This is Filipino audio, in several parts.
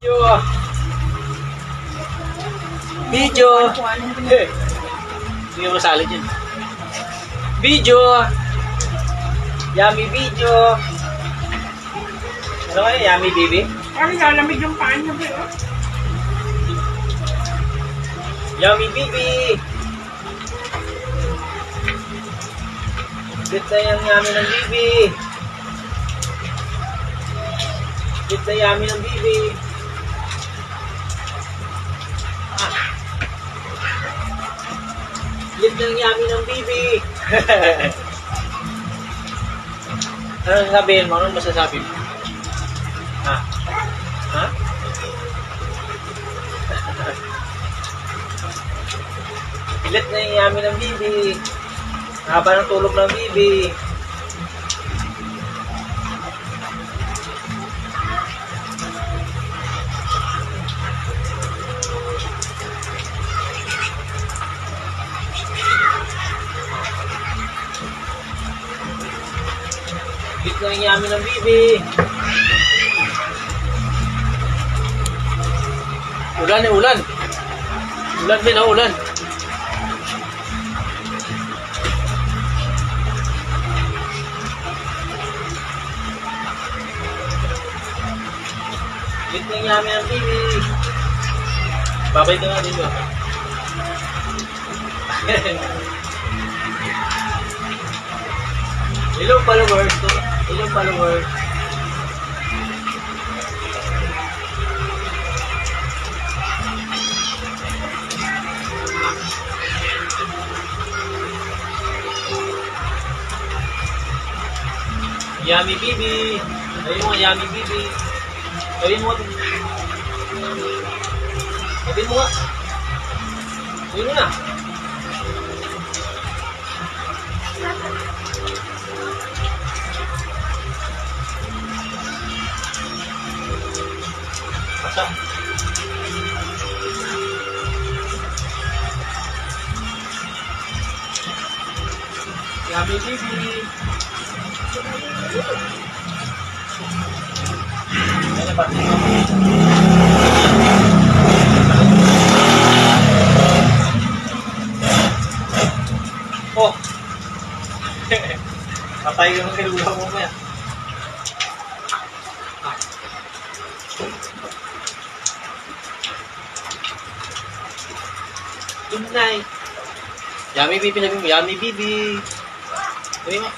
Video. Video. Hindi mo nasali dyan. Video. Yummy video. Ano kaya? Yummy baby? Ay, lalamig yung paan niya, bro. Yummy baby. Bit na yung yummy ng baby. Bit na yummy ng baby. Bit ng yummy ng baby. Ano sabihin mo? Anong masasabi mo? Ha? Ha? Pilit na yung yummy ng bibi. Haba ng tulog ng bibi. Pilit na yung yummy ng bibi. Ulan eh, ulan. Ulan din, oh, ulan. Lit ng yami ng TV. Babay ka nga dito. Hello followers. Hello followers. Yummy Bibi. Ayun mo, Yummy Bibi. Ayun mo. Ayun mo nga. Ayun mo na. Asa? Yummy Bibi. Ano ba? Oh! Patay yung kilula mo maya. Good night. Yummy Bibi, sabi mo. Yummy Bibi. Sabi mo.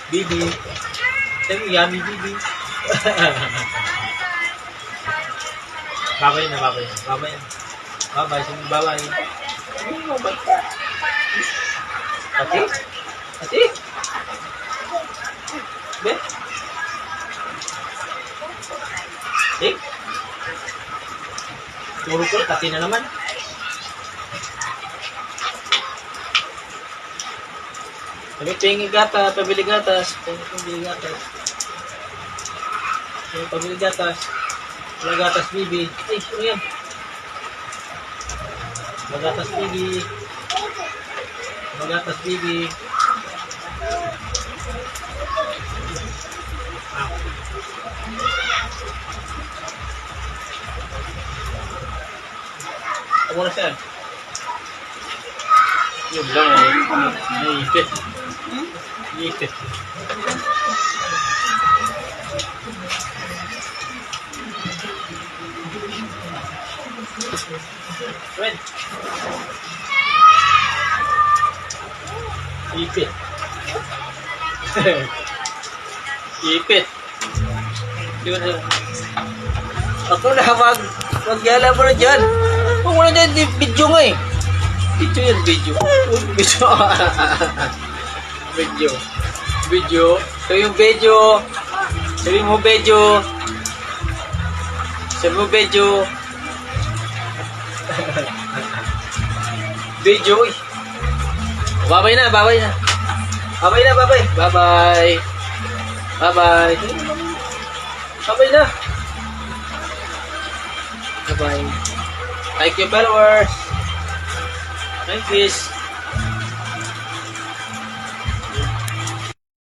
Bibi. Sabi mo, Yummy Bibi. Babay na, babay na. Babay na. Babay, sabi mo, babay. Babay. Ate? Ate? Be? Ate? Turo ko na, ate na naman. Sabi, pingi gatas, pabili gatas. Pabili gatas. Pabili gatas. Wala gatas, bibi. Ay, ano yan? Wala gatas, bibi. Wala gatas, bibi. Ako na siya. Yung lang ay naipit. Naipit. Red. Ipit. Ipit. Yun. Ako na, mag-yala mo na dyan. Huwag mo na dyan, video nga eh. Video yan, video. Video. Video. Video. So yung video. Sabi mo video. Sabi mo video. Video eh. Babay na, babay na. Babay na, babay. Babay. Babay. Babay na. Babay. Thank you followers. Thank you.